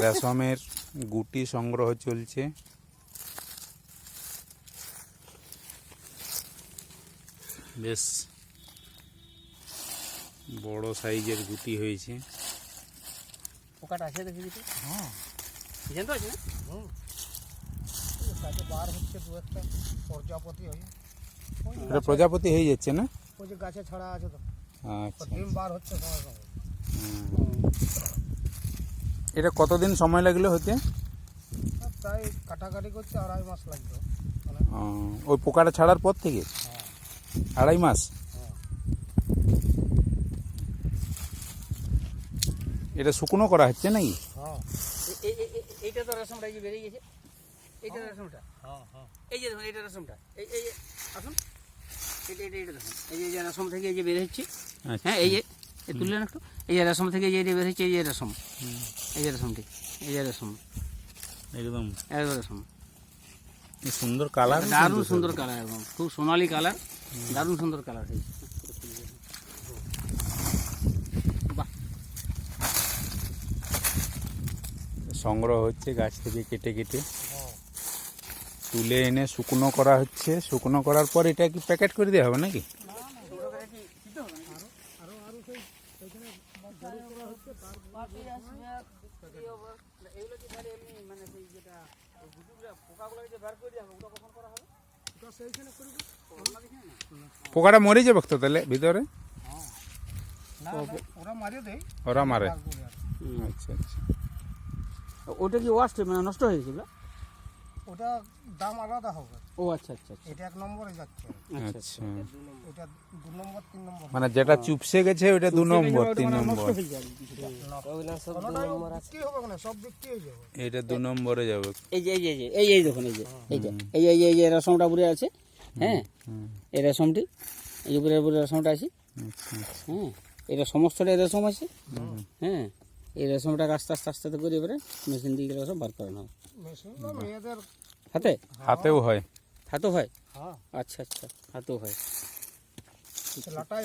রেশমের গুটি সংগ্রহ চলছে। বেশ বড় সাইজের গুটি হয়েছে। পোকাটা আছে দেখি দিতে। হ্যাঁ তো আছে না? কাজে বার হচ্ছে দু একটা প্রজাপতি হয়ে। এটা প্রজাপতি হয়ে যাচ্ছে না? ওই যে গাছে ছড়া আছে তো, আচ্ছা, ডিম বার হচ্ছে সঙ্গে সঙ্গে। এটা কতদিন সময় লাগলো হতে? প্রায় কাটাকাটি করছে 2.5 মাস লাগবে। মানে ওই পোকাটা ছাড়ার পর থেকে 2.5 মাস? এটা শুকনো করা হচ্ছে নাকি? হ্যাঁ এইটা তো রেশমটা এই যে বেরিয়ে গেছে। এইটা রেশমটা। এই যে দেখুন এইটা রেশমটা। এই আসুন, এটা দেখুন, এই যে রেশম থেকে এই যে বের হচ্ছে। হ্যাঁ এই যে তুললেন একটু, এই যে রেশম থেকে যে বের হচ্ছে, এই যে রেশম, এই যে রেশমটি, এই যে রেশম, একদম রেশম। সুন্দর কালার, দারুণ সুন্দর কালার, একদম খুব সোনালি কালার, দারুণ সুন্দর কালার হয়েছে। সংগ্রহ হচ্ছে গাছ থেকে কেটে কেটে তুলে এনে শুকনো করা হচ্ছে। শুকনো করার পর এটা কি প্যাকেট করে দেওয়া হবে নাকি? পোকাটা মরে যাবে তো তাহলে ভিতরে? ওরা মারে দেয়। ওরা মারে? আচ্ছা আচ্ছা। ওটা কি ওয়াস্ট মানে নষ্ট হয়ে গেছিল? ওটা দাম আলাদা হবে। ও আচ্ছা আচ্ছা আচ্ছা। এটা 1 নম্বরে যাচ্ছে, আচ্ছা, এটা 2 নম্বর 3 নম্বর। মানে যেটা চুপসে গেছে ওটা 2 নম্বর 3 নম্বর, কি হবে না, সব বিক্রি হয়ে যাবে। এটা 2 নম্বরে যাবে। এই যে এই দেখুন, এই যে এই যে রেশমটা পুরে আছে। হ্যাঁ এই রেশমটি, এই যে পুরে রেশমটা আছে। হ্যাঁ এটা সমস্তটা রেশম আছে। হ্যাঁ এই রেশমটাকে আস্তে আস্তে আস্তে করে এবারে মেশিন দিয়ে রেশম বার করানো হয়। মেশিন বা মেয়েদের হাতে? হাতেও হয়? হাতেও হয়? হ্যাঁ আচ্ছা আচ্ছা, হাতেও হয়। লাটাই